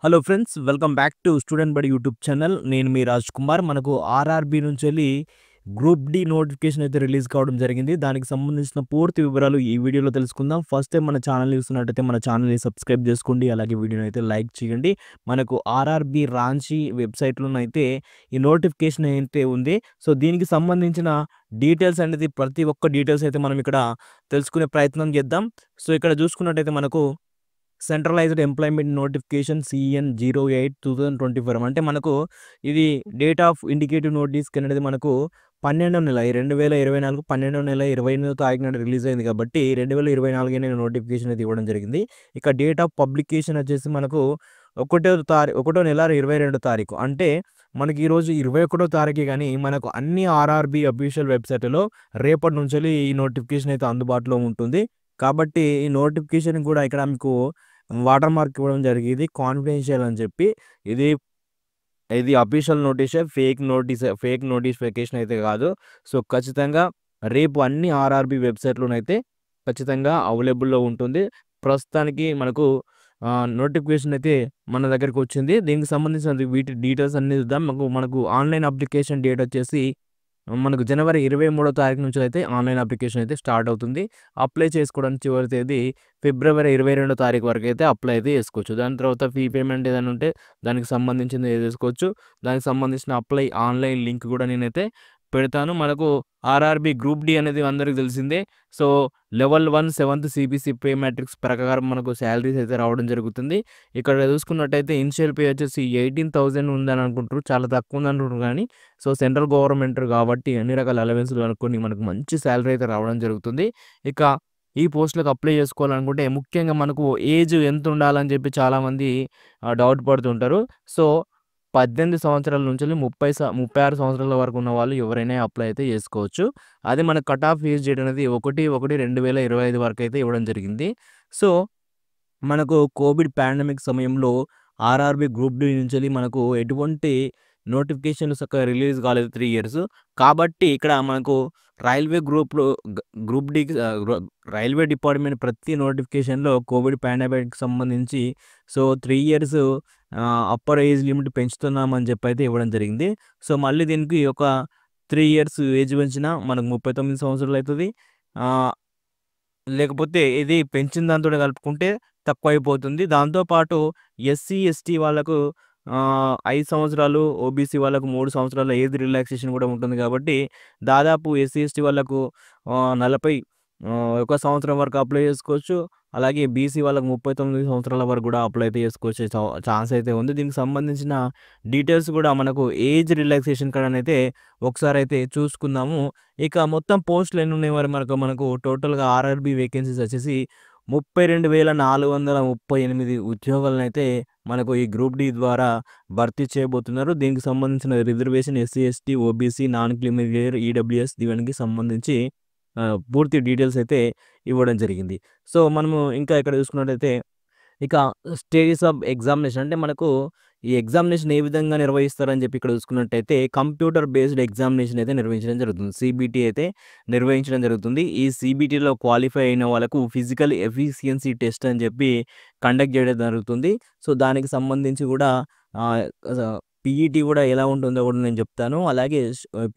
Hello friends, welcome back to student బడి YouTube channel. నేను మీ రాజ్ కుమార్. మనకు ఆర్ఆర్బీ నుంచి వెళ్ళి గ్రూప్ డి నోటిఫికేషన్ అయితే రిలీజ్ కావడం జరిగింది. దానికి సంబంధించిన పూర్తి వివరాలు ఈ వీడియోలో తెలుసుకుందాం. ఫస్ట్ టైం మన ఛానల్ చూస్తున్నట్టయితే మన ఛానల్ని సబ్స్క్రైబ్ చేసుకోండి. అలాగే వీడియోని అయితే లైక్ చేయండి. మనకు ఆర్ఆర్బీ రాంచీ వెబ్సైట్లోనైతే ఈ నోటిఫికేషన్ అయితే ఉంది. సో దీనికి సంబంధించిన డీటెయిల్స్ అనేది ప్రతి ఒక్క డీటెయిల్స్ అయితే మనం ఇక్కడ తెలుసుకునే ప్రయత్నం చేద్దాం. సో ఇక్కడ చూసుకున్నట్టయితే మనకు సెంట్రలైజ్డ్ ఎంప్లాయ్మెంట్ నోటిఫికేషన్ CN08/2024 అంటే మనకు ఇది డేట్ ఆఫ్ ఇండికేటివ్ నోటీస్ అనేది మనకు 12వ నెల 2024 12వ నెల 28వ తారీఖు నాడు రిలీజ్ అయింది కాబట్టి 2024 నోటిఫికేషన్ అయితే ఇవ్వడం జరిగింది. ఇక డేట్ ఆఫ్ పబ్లికేషన్ వచ్చేసి మనకు ఒకటో నెల 22వ తారీఖు. అంటే మనకి ఈరోజు 21వ తారీఖే కానీ మనకు అన్ని ఆర్ఆర్బీ అఫీషియల్ వెబ్సైట్లో రేపటి నుంచి ఈ నోటిఫికేషన్ అయితే అందుబాటులో ఉంటుంది. కాబట్టి ఈ నోటిఫికేషన్ కూడా ఇక్కడ మీకు వాటర్ మార్క్ ఇవ్వడం జరిగింది, కాన్ఫిడెన్షియల్ అని చెప్పి. ఇది ఇది అఫీషియల్ నోటీసే, ఫేక్ నోటిఫికేషన్ అయితే కాదు. సో ఖచ్చితంగా రేపు అన్ని ఆర్ఆర్బీ వెబ్సైట్లోనైతే ఖచ్చితంగా అవైలబుల్లో ఉంటుంది. ప్రస్తుతానికి మనకు నోటిఫికేషన్ అయితే మన దగ్గరికి వచ్చింది. దీనికి సంబంధించిన వీటి డీటెయిల్స్ అన్ని చూద్దాం. మనకు ఆన్లైన్ అప్లికేషన్ డేట్ వచ్చేసి మనకు జనవరి 23వ తారీఖు నుంచి అయితే ఆన్లైన్ అప్లికేషన్ అయితే స్టార్ట్ అవుతుంది. అప్లై చేసుకోవడానికి చివరి తేదీ ఫిబ్రవరి 22వ తారీఖు వరకు అయితే అప్లై అయితే చేసుకోవచ్చు. దాని తర్వాత ఫీ పేమెంట్ ఏదైనా ఉంటే దానికి సంబంధించింది చేసుకోవచ్చు. దానికి సంబంధించిన అప్లై ఆన్లైన్ లింక్ కూడా నేనైతే పెడతాను. మనకు ఆర్ఆర్బీ గ్రూప్ డి అనేది అందరికీ తెలిసిందే. So level 1 7th CBC pay matrix ప్రకారం మనకు శాలరీస్ అయితే రావడం జరుగుతుంది. ఇక్కడ చూసుకున్నట్టయితే ఇనిషియల్ పే వచ్చేసి 18,000 ఉందని అనుకుంటారు, చాలా తక్కువ ఉంది అంటున్నారు. కానీ సో సెంట్రల్ గవర్నమెంట్ కాబట్టి అన్ని రకాల అలవెన్స్లు అనుకుని మనకు మంచి శాలరీ అయితే రావడం జరుగుతుంది. ఇక ఈ పోస్టులకు అప్లై చేసుకోవాలనుకుంటే ముఖ్యంగా మనకు ఏజ్ ఎంత ఉండాలని చెప్పి చాలామంది డౌట్ పడుతుంటారు. సో 18 సంవత్సరాల నుంచి 36 సంవత్సరాల వరకు ఉన్న వాళ్ళు ఎవరైనా అప్లై అయితే చేసుకోవచ్చు. అది మన కట్ ఆఫ్ ఏజ్ డేట్ అనేది 1/1/2025 వరకు అయితే ఇవ్వడం జరిగింది. సో మనకు కోవిడ్ పాండమిక్ సమయంలో ఆర్ఆర్బీ గ్రూప్ డి నుంచి మనకు ఎటువంటి నోటిఫికేషన్లు చక్కగా రిలీజ్ కాలేదు 3 ఇయర్స్. కాబట్టి ఇక్కడ మనకు రైల్వే గ్రూప్ డికి రైల్వే డిపార్ట్మెంట్ ప్రతి నోటిఫికేషన్లో కోవిడ్ పాండమిక్ సంబంధించి so 3 years upper age limit పెంచుతున్నామని చెప్పి అయితే ఇవ్వడం జరిగింది. సో మళ్ళీ దీనికి ఒక 3 ఇయర్స్ ఏజ్ పెంచినా మనకు 39 సంవత్సరాలు అవుతుంది. లేకపోతే ఇది పెంచిన దాంతో కలుపుకుంటే తక్కువైపోతుంది. దాంతోపాటు SC/ST వాళ్ళకు 5 సంవత్సరాలు, ఓబీసీ వాళ్ళకు 3 సంవత్సరాల ఏజ్ రిలాక్సేషన్ కూడా ఉంటుంది. కాబట్టి దాదాపు SC/ST వాళ్ళకు 41 సంవత్సరం వరకు అప్లై చేసుకోవచ్చు. అలాగే బీసీ వాళ్ళకు 39 సంవత్సరాల వరకు కూడా అప్లై అయితే చేసుకోవచ్చు ఛాన్స్ అయితే ఉంది. దీనికి సంబంధించిన డీటెయిల్స్ కూడా మనకు ఏజ్ రిలాక్సేషన్ కాడనైతే ఒకసారి అయితే చూసుకుందాము. ఇక మొత్తం పోస్టులు ఎన్ని ఉన్నాయి మనకు టోటల్‌గా ఆర్ఆర్బీ వేకెన్సీస్ వచ్చేసి 32,438 ఉద్యోగాలనైతే మనకు ఈ గ్రూప్ డి ద్వారా భర్తీ చేయబోతున్నారు. దీనికి సంబంధించిన reservation SC/ST, OBC, non creamy layer, EWS దీనికి సంబంధించి పూర్తి డీటెయిల్స్ అయితే ఇవ్వడం జరిగింది. సో మనము ఇంకా ఇక్కడ చూసుకున్నట్టయితే ఇక స్టేజెస్ ఆఫ్ ఎగ్జామినేషన్ అంటే మనకు ఈ ఎగ్జామినేషన్ ఏ విధంగా నిర్వహిస్తారని చెప్పి ఇక్కడ చూసుకున్నట్టయితే కంప్యూటర్ బేస్డ్ ఎగ్జామినేషన్ అయితే నిర్వహించడం జరుగుతుంది. CBT అయితే నిర్వహించడం జరుగుతుంది. ఈ CBTలో క్వాలిఫై అయిన వాళ్ళకు ఫిజికల్ ఎఫిషియన్సీ టెస్ట్ అని చెప్పి కండక్ట్ చేయడం జరుగుతుంది. సో దానికి సంబంధించి కూడా PET కూడా ఎలా ఉంటుందో కూడా నేను చెప్తాను. అలాగే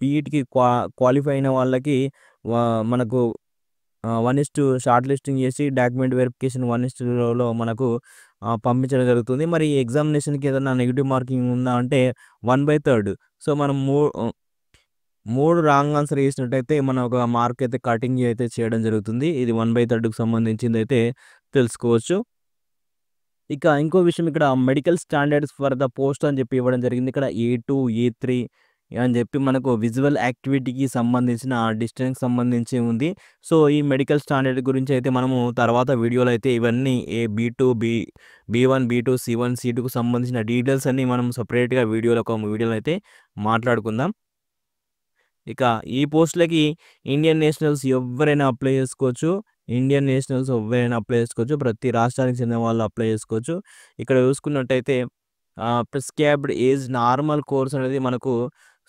PETకి క్వాలిఫై అయిన వాళ్ళకి మనకు 1:2 షార్ట్ లిస్టింగ్ చేసి డాక్యుమెంట్ వెరిఫికేషన్ 1:2లో మనకు పంపించడం జరుగుతుంది. మరి ఈ ఎగ్జామినేషన్‌కి ఏదైనా నెగెటివ్ మార్కింగ్ ఉందా అంటే 1/3. సో మనం 3 రాంగ్ ఆన్సర్ చేసినట్టయితే మనం ఒక మార్క్ అయితే కటింగ్ అయితే చేయడం జరుగుతుంది. ఇది 1/3కి సంబంధించింది అయితే తెలుసుకోవచ్చు. ఇక ఇంకో విషయం ఇక్కడ medical standards for the post అని చెప్పి ఇవ్వడం జరిగింది. ఇక్కడ A2, A3 అని చెప్పి మనకు విజువల్ యాక్టివిటీకి సంబంధించిన డిస్టెన్స్‌కి సంబంధించి ఉంది. సో ఈ మెడికల్ స్టాండర్డ్ గురించి అయితే మనము తర్వాత వీడియోలో అయితే ఇవన్నీ B2, B1, B2, C1, C2కు సంబంధించిన డీటెయిల్స్ అన్నీ మనం సెపరేట్‌గా ఒక వీడియోలో అయితే మాట్లాడుకుందాం. ఇక ఈ పోస్టులకి ఇండియన్ నేషనల్స్ ఎవరైనా అప్లై చేసుకోవచ్చు. ప్రతి రాష్ట్రానికి చెందిన వాళ్ళు అప్లై చేసుకోవచ్చు. ఇక్కడ చూసుకున్నట్టయితే ప్రిస్క్రైబ్డ్ ఏజ్ నార్మల్ కోర్స్ అనేది మనకు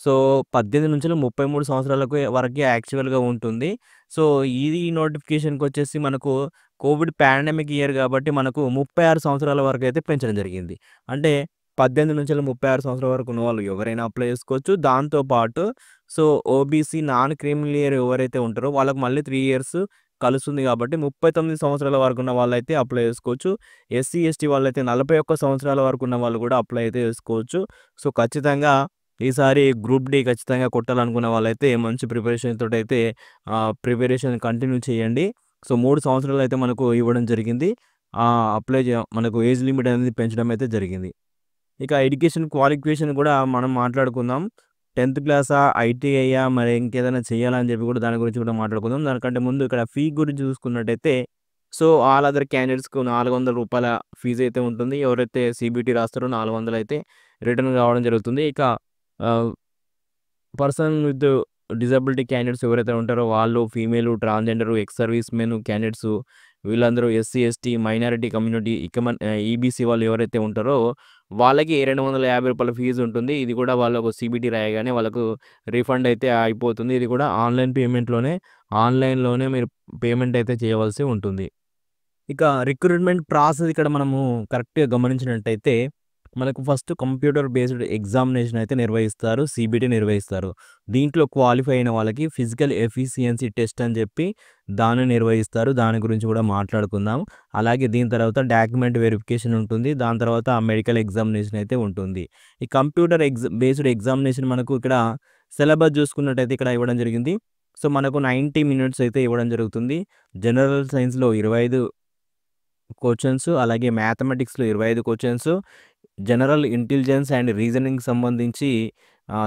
సో 18 నుంచి 33 సంవత్సరాలకు వరకే యాక్చువల్‌గా ఉంటుంది. సో ఈ నోటిఫికేషన్‌కి వచ్చేసి మనకు కోవిడ్ పాండమిక్ ఇయర్ గాబట్టి మనకు 36 సంవత్సరాల వరకైతే పెంచడం జరిగింది. అంటే 18-36 సంవత్సరాల వరకు ఉన్నవాళ్ళు ఎవరైనా అప్లై చేసుకోవచ్చు. దాంతో పాటు ఓబీసీ నాన్ క్రీమీ లేయర్ ఎవరైతే ఉంటారో వాళ్ళకి మళ్ళీ 3 ఇయర్స్ కలుస్తుంది గాబట్టి 39 సంవత్సరాల వరకున్న వాళ్ళైతే అప్లై చేసుకోవచ్చు. ఎస్సీ, ఎస్టీ వాళ్ళైతే 41 సంవత్సరాల వరకున్న వాళ్ళు గూడా అప్లై అయితే చేసుకోవచ్చు. ఖచ్చితంగా ఈసారి గ్రూప్ డి ఖచ్చితంగా కొట్టాలనుకున్న వాళ్ళైతే మంచి ప్రిపరేషన్ తోటైతే ప్రిపరేషన్ కంటిన్యూ చేయండి. 3 సంవత్సరాలైతే మనకు ఇవ్వడం జరిగింది. మనకు ఏజ్ లిమిట్ అనేది పెంచడం అయితే జరిగింది. ఇక ఎడ్యుకేషన్ క్వాలిఫికేషన్ కూడా మనం మాట్లాడుకుందాం. 10థ్ క్లాసా? ఐటీఐయా? మరి ఇంకేదైనా చేయాలా అని చెప్పి కూడా దాని గురించి కూడా మాట్లాడుకుందాం. దానికంటే ముందు ఇక్కడ ఫీ గురించి చూసుకున్నట్టయితే ఆల్ అదర్ క్యాండిడేట్స్‌కు రూ. 400 ఫీజ్ అయితే ఉంటుంది. ఎవరైతే సీబీటీ రాస్తారో 400 అయితే రిటర్న్ రావడం జరుగుతుంది. ఇక ఆహ్, పర్సన్ విత్ డిజబిలిటీ క్యాండిడేట్స్ ఎవరైతే ఉంటారో వాళ్ళు female, transgender, ex service men candidates వీళ్ళందరూ SC, ST, minority community EBC వాళ్ళు ఎవరైతే ఉంటారో వాళ్ళకి రూ. 250 ఫీజు ఉంటుంది. ఇది కూడా వాళ్ళకు సీబీటీ రాయగానే వాళ్ళకు రీఫండ్ అయితే అయిపోతుంది. ఇది కూడా ఆన్‌లైన్‌లోనే మీరు పేమెంట్ అయితే చేయవలసి ఉంటుంది. ఇక రిక్రూట్‌మెంట్ ప్రాసెస్ ఇక్కడ మనము కరెక్ట్‌గా గమనించినట్టయితే మనకు ఫస్ట్ కంప్యూటర్ బేస్డ్ ఎగ్జామినేషన్ అయితే నిర్వహిస్తారు. సీబీటీ నిర్వహిస్తారు. దీంట్లో క్వాలిఫై అయిన వాళ్ళకి ఫిజికల్ ఎఫిషియన్సీ టెస్ట్ అని చెప్పి దాన్ని నిర్వహిస్తారు. దాని గురించి కూడా మాట్లాడుకుందాం. అలాగే దీని తర్వాత డాక్యుమెంట్ వెరిఫికేషన్ ఉంటుంది. దాని తర్వాత మెడికల్ ఎగ్జామినేషన్ అయితే ఉంటుంది. ఈ కంప్యూటర్ బేస్డ్ ఎగ్జామినేషన్ మనకు ఇక్కడ సిలబస్ చూసుకున్నట్టయితే ఇక్కడ ఇవ్వడం జరిగింది. మనకు 90 మినిట్స్ అయితే ఇవ్వడం జరుగుతుంది. జనరల్ సైన్స్‌లో 25 క్వెషన్స్, అలాగే మ్యాథమెటిక్స్‌లో 25 క్వెషన్స్, జనరల్ ఇంటెలిజెన్స్ అండ్ రీజనింగ్‌కి సంబంధించి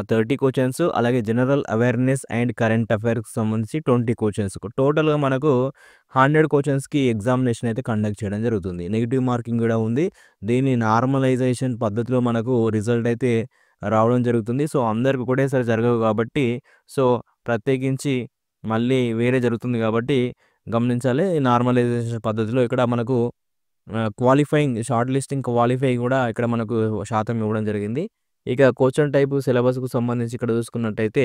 30 క్వెషన్స్, అలాగే జనరల్ అవేర్‌నెస్ అండ్ కరెంట్ అఫైర్స్‌కి సంబంధించి 20 క్వెషన్స్. టోటల్‌గా మనకు 100 క్వెషన్స్‌కి ఎగ్జామినేషన్ అయితే కండక్ట్ చేయడం జరుగుతుంది. నెగెటివ్ మార్కింగ్ కూడా ఉంది. దీన్ని నార్మలైజేషన్ పద్ధతిలో మనకు రిజల్ట్ అయితే రావడం జరుగుతుంది. అందరికి ఒకటేసారి జరగవు కాబట్టి ప్రత్యేకించి మళ్ళీ వేరే జరుగుతుంది కాబట్టి గమనించాలి. నార్మలైజేషన్ పద్ధతిలో ఇక్కడ మనకు షార్ట్ లిస్టింగ్ క్వాలిఫై కూడా ఇక్కడ మనకు శాతం ఇవ్వడం జరిగింది. ఇక క్వెషన్ టైప్ సిలబస్‌కు సంబంధించి ఇక్కడ చూసుకున్నట్టయితే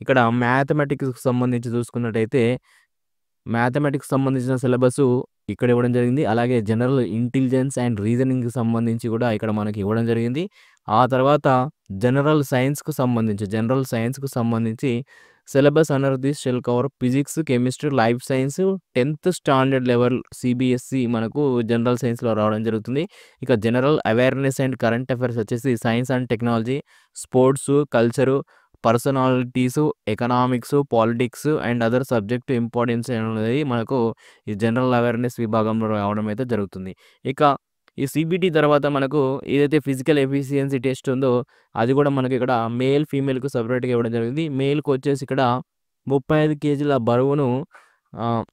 ఇక్కడ మ్యాథమెటిక్స్‌కి సంబంధించి చూసుకున్నట్టయితే మ్యాథమెటిక్స్ సంబంధించిన సిలబసు ఇక్కడ ఇవ్వడం జరిగింది. అలాగే జనరల్ ఇంటెలిజెన్స్ అండ్ రీజనింగ్‌కి సంబంధించి కూడా ఇక్కడ మనకి ఇవ్వడం జరిగింది. ఆ తర్వాత జనరల్ సైన్స్‌కు సంబంధించి syllabus under this shall cover physics, chemistry, life science, 10థ్ స్టాండర్డ్ లెవెల్ సీబీఎస్ఈ మనకు జనరల్ సైన్స్‌లో రావడం జరుగుతుంది. ఇక general awareness and current affairs వచ్చేసి science and technology, sports, culture, personalities, economics, politics and other subject importance అనేది మనకు ఈ జనరల్ అవేర్‌నెస్ విభాగంలో రావడం అయితే జరుగుతుంది. ఇక ఈ సీబీటీ తర్వాత మనకు ఏదైతే ఫిజికల్ ఎఫిషియన్సీ టెస్ట్ ఉందో అది కూడా మనకి ఇక్కడ మేల్, ఫీమేల్‌కు సెపరేట్‌గా ఇవ్వడం జరిగింది. మేల్‌కి వచ్చేసి ఇక్కడ 35 కేజీల బరువును ఆహ్,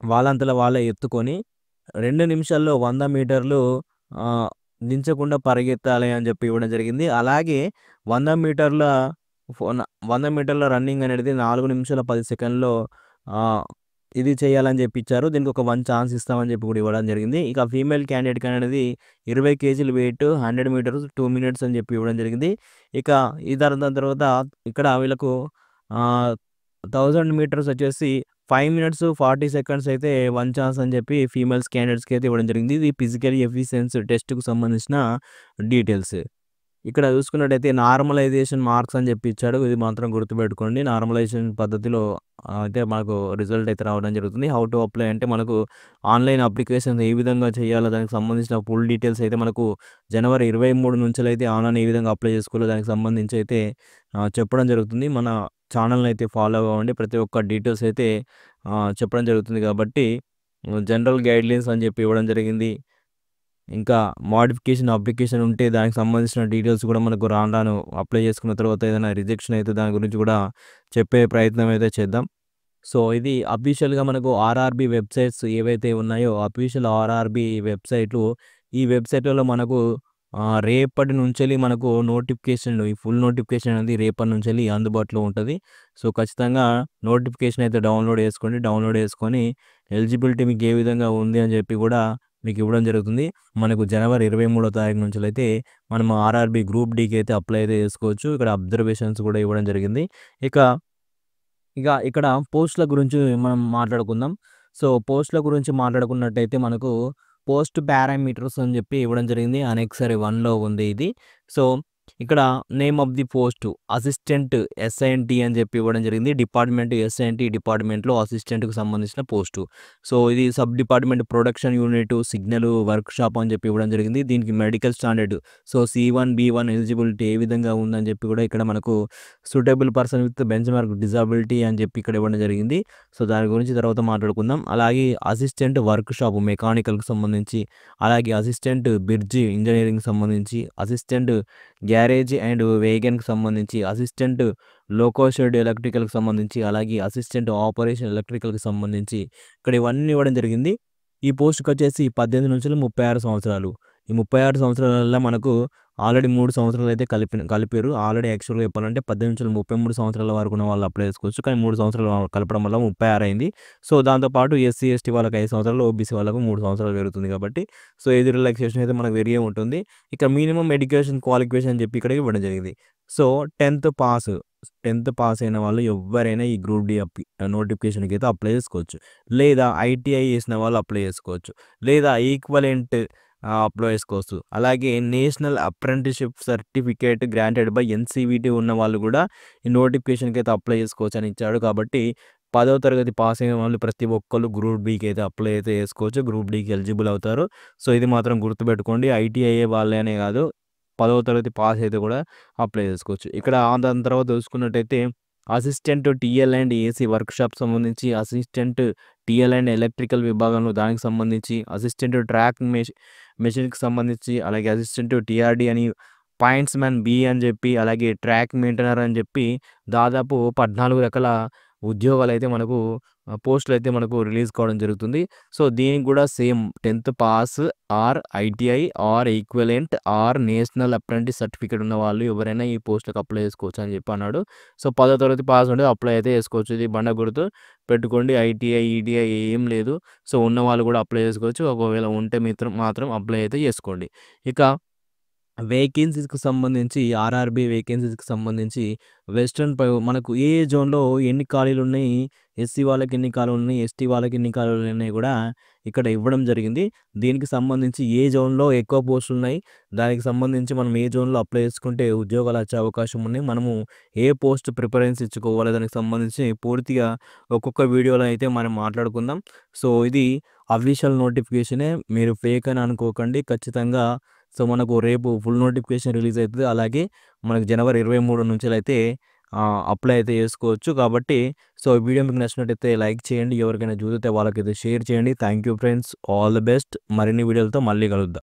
వాళ్ళంతట వాళ్ళే ఎత్తుకొని 2 నిమిషాల్లో 100 మీటర్లు ఆహ్, దించకుండా పరిగెత్తాలి అని చెప్పి ఇవ్వడం జరిగింది. అలాగే 100 మీటర్ల 100 మీటర్ల రన్నింగ్ అనేది 4 నిమిషాల 10 సెకన్‌లో ఆహ్, ఇది చేయాలని చెప్పి ఇచ్చారు. దీనికి ఒక 1 ఛాన్స్ ఇస్తామని చెప్పి కూడా ఇవ్వడం జరిగింది. ఇక ఫీమేల్ క్యాండిడేట్‌కి అనేది 20 కేజీల వెయిట్ 100 మీటర్స్ 2 మినిట్స్ అని చెప్పి ఇవ్వడం జరిగింది. ఇక దాని తర్వాత ఇక్కడ వీళ్ళకు 1000 మీటర్స్ వచ్చేసి 5 మినిట్స్ 40 సెకండ్స్ అయితే 1 ఛాన్స్ అని చెప్పి ఫీమేల్స్ క్యాండిడేట్స్‌కి అయితే ఇవ్వడం జరిగింది. ఇది ఫిజికల్ ఎఫిషియన్సీ టెస్ట్‌కు సంబంధించిన డీటెయిల్స్. ఇక్కడ చూసుకున్నట్టయితే నార్మలైజేషన్ మార్క్స్ అని చెప్పి ఇచ్చాడు. ఇది మాత్రం గుర్తుపెట్టుకోండి. నార్మలైజేషన్ పద్ధతిలో అయితే మనకు రిజల్ట్ అయితే రావడం జరుగుతుంది. హౌ టు అప్లై అంటే మనకు ఆన్‌లైన్ అప్లికేషన్ ఏ విధంగా చేయాలో దానికి సంబంధించిన ఫుల్ డీటెయిల్స్ అయితే మనకు జనవరి 23 నుంచెలైతే ఆన్‌లైన్ ఏ విధంగా అప్లై చేసుకోవాలో దానికి సంబంధించి అయితే చెప్పడం జరుగుతుంది. మన ఛానెల్‌ని అయితే ఫాలో అవ్వండి. ప్రతి ఒక్క డీటెయిల్స్ అయితే చెప్పడం జరుగుతుంది కాబట్టి జనరల్ గైడ్‌లైన్స్ అని చెప్పి ఇవ్వడం జరిగింది. ఇంకా అప్లికేషన్ ఉంటే దానికి సంబంధించిన డీటెయిల్స్ కూడా మనకు రాను అప్లై చేసుకున్న తర్వాత ఏదైనా రిజెక్షన్ అయితే దాని గురించి కూడా చెప్పే ప్రయత్నం అయితే చేద్దాం. ఇది అఫీషియల్‌గా మనకు ఆర్ఆర్‌బీ వెబ్‌సైట్స్ ఏవైతే ఉన్నాయో అఫీషియల్ ఆర్ఆర్‌బీ వెబ్‌సైట్‌లు ఈ వెబ్‌సైట్‌లలో మనకు రేపటి నుంచెల్లి మనకు ఈ ఫుల్ నోటిఫికేషన్ అనేది రేపటి నుంచెల్లి అందుబాటులో ఉంటది. ఖచ్చితంగా నోటిఫికేషన్ అయితే డౌన్‌లోడ్ చేసుకోండి. డౌన్‌లోడ్ చేసుకొని ఎలిజిబిలిటీ మీకు ఏ విధంగా ఉంది అని చెప్పి కూడా మీకు ఇవ్వడం జరుగుతుంది. మనకు జనవరి 23వ తారీఖు నుంచెలైతే మనం ఆర్ఆర్‌బీ గ్రూప్ డీకి అయితే అప్లై అయితే చేసుకోవచ్చు. ఇక్కడ అబ్జర్వేషన్స్ కూడా ఇవ్వడం జరిగింది. ఇక ఇక్కడ పోస్ట్‌ల గురించి మనం మాట్లాడుకుందాం. సో, పోస్ట్‌ల గురించి మాట్లాడుకున్నట్టయితే మనకు పోస్ట్ పారామీటర్స్ అని చెప్పి ఇవ్వడం జరిగింది. అనెక్సరీ 1లో ఉంది ఇది. సో, ఇక్కడ name of the post assistant SINT అని చెప్పి ఇవ్వడం జరిగింది. డిపార్ట్మెంట్ ఎస్ఐఎన్‌టి డిపార్ట్మెంట్‌లో అసిస్టెంట్‌కి సంబంధించిన పోస్టు. సో, ఇది sub department production unit, signal workshop అని చెప్పి ఇవ్వడం జరిగింది. దీనికి మెడికల్ స్టాండర్డ్ సో, సి1, బి1 ఎలిజిబిలిటీ ఏ విధంగా ఉందని చెప్పి కూడా ఇక్కడ మనకు suitable person with benchmark disability అని చెప్పి ఇక్కడ ఇవ్వడం జరిగింది. సో, దాని గురించి తర్వాత మాట్లాడుకుందాం. అలాగే అసిస్టెంట్ వర్క్‌షాప్ మెకానికల్‌కి సంబంధించి, అలాగే అసిస్టెంట్ బ్రిడ్జ్ ఇంజినీరింగ్‌కి సంబంధించి, అసిస్టెంట్ గ్యారేజ్ అండ్ వేగన్‌కి సంబంధించి, అసిస్టెంట్ లోకో షెడ్ ఎలక్ట్రికల్‌కి సంబంధించి, అలాగే అసిస్టెంట్ ఆపరేషన్ ఎలక్ట్రికల్‌కి సంబంధించి ఇక్కడ ఇవన్నీ ఇవ్వడం జరిగింది. ఈ పోస్ట్‌కొచ్చేసి 18-36 సంవత్సరాలు. ఈ 36 సంవత్సరాలల్లో మనకు ఆల్రెడీ 3 సంవత్సరాలు అయితే కలిపారు. ఆల్రెడీ యాక్చువల్‌గా చెప్పాలంటే 18-33 సంవత్సరాల వరకు ఉన్న వాళ్ళు అప్లై చేసుకోవచ్చు. కానీ 3 సంవత్సరాలు కలపడం వల్ల 36 అయింది. సో, దాంతో పాటు ఎస్సీ, ఎస్టీ వాళ్ళకి 5 సంవత్సరాలు, ఓబీసీ వాళ్ళకు 3 సంవత్సరాలు పెరుగుతుంది కాబట్టి సో, ఏజ్ రిలాక్సేషన్ అయితే మనకు వేరే ఉంటుంది. ఇక మినిమమ్ ఎడ్యుకేషన్ క్వాలిఫికేషన్ అని చెప్పి ఇక్కడ ఇవ్వడం జరిగింది. సో, 10థ్ పాస్ అయిన వాళ్ళు ఎవ్వరైనా ఈ గ్రూప్ డి నోటిఫికేషన్‌కి అయితే అప్లై చేసుకోవచ్చు. లేదా ఐటీఐ చేసిన వాళ్ళు అప్లై చేసుకోవచ్చు. లేదా ఈక్వలెంట్ అప్లై చేసుకోవచ్చు. అలాగే national apprenticeship certificate granted by NCVT ఉన్న వాళ్ళు కూడా ఈ నోటిఫికేషన్‌కి అయితే అప్లై చేసుకోవచ్చు అని ఇచ్చాడు. కాబట్టి 10వ తరగతి పాస్ అయిన వాళ్ళు ప్రతి ఒక్కళ్ళు గ్రూప్ బికి అయితే అప్లై అయితే చేసుకోవచ్చు. గ్రూప్ డికి ఎలిజిబుల్ అవుతారు. సో, ఇది మాత్రం గుర్తుపెట్టుకోండి. ఐటీఐ వాళ్ళే అనే కాదు 10వ తరగతి పాస్ అయితే కూడా అప్లై చేసుకోవచ్చు. ఇక్కడ దాని తర్వాత చూసుకున్నట్టయితే assistant TL and AC workshop సంబంధించి, అసిస్టెంట్ టీఎల్ అండ్ ఎలక్ట్రికల్ విభాగంలో దానికి సంబంధించి, అసిస్టెంట్ ట్రాక్ మెషిన్‌కి సంబంధించి, అలాగే అసిస్టెంట్ టీఆర్‌డీ అని, పాయింట్స్‌మ్యాన్ బి అని చెప్పి, అలాగే ట్రాక్ మెయింటెనర్ అని చెప్పి దాదాపు 14 రకాల ఉద్యోగాలైతే మనకు పోస్టులైతే మనకు రిలీజ్ కావడం జరుగుతుంది. సో, దీనికి కూడా సేమ్ 10థ్ pass or ITI or equivalent or national apprentice certificate ఉన్న వాళ్ళు ఎవరైనా ఈ పోస్ట్‌లకు అప్లై చేసుకోవచ్చు అని చెప్పి అన్నాడు. సో, 10వ తరగతి పాస్ ఉంటే అప్లై అయితే చేసుకోవచ్చు. ఇది బండ గుర్తు పెట్టుకోండి. ఐటీఐ, ఈటీఐ ఏం లేదు. సో, ఉన్నవాళ్ళు కూడా అప్లై చేసుకోవచ్చు. ఒకవేళ ఉంటే మాత్రం అప్లై అయితే చేసుకోండి. ఇక వేకెన్సీస్‌కి సంబంధించి ఆర్ఆర్‌బీ వేకెన్సీస్‌కి సంబంధించి మనకు ఏ జోన్‌లో ఎన్ని ఖాళీలున్నాయి, ఎస్సీ వాళ్ళకి ఎన్ని ఖాళీలున్నాయి, ఎస్టీ వాళ్ళకి ఎన్ని ఖాళీలున్నాయి కూడా ఇక్కడ ఇవ్వడం జరిగింది. దీనికి సంబంధించి ఏ జోన్‌లో ఎక్కువ పోస్టులున్నాయి, దానికి సంబంధించి మనం ఏ జోన్‌లో అప్లై చేసుకుంటే ఉద్యోగాలు వచ్చే అవకాశం ఉన్నాయి, మనము ఏ పోస్ట్ ప్రిఫరెన్స్ ఇచ్చుకోవాలి దానికి సంబంధించి పూర్తిగా ఒక్కొక్క వీడియోలో అయితే మనం మాట్లాడుకుందాం. సో, ఇది అఫీషియల్ నోటిఫికేషనే. మీరు ఫేక్ అని అనుకోకండి. ఖచ్చితంగా సో, మనకు రేపు ఫుల్ నోటిఫికేషన్ రిలీజ్ అయితది. అలాగే మనకు జనవరి 23 నుంచెలైతే అప్లై అయితే చేసుకోవచ్చు. కాబట్టి సో, ఈ వీడియో మీకు నచ్చినట్టయితే లైక్ చేయండి. ఎవరికైనా చూస్తే వాళ్ళకైతే షేర్ చేయండి. Thank you friends. All the best. మరిన్ని వీడియోలతో మళ్ళీ కలుద్దాం.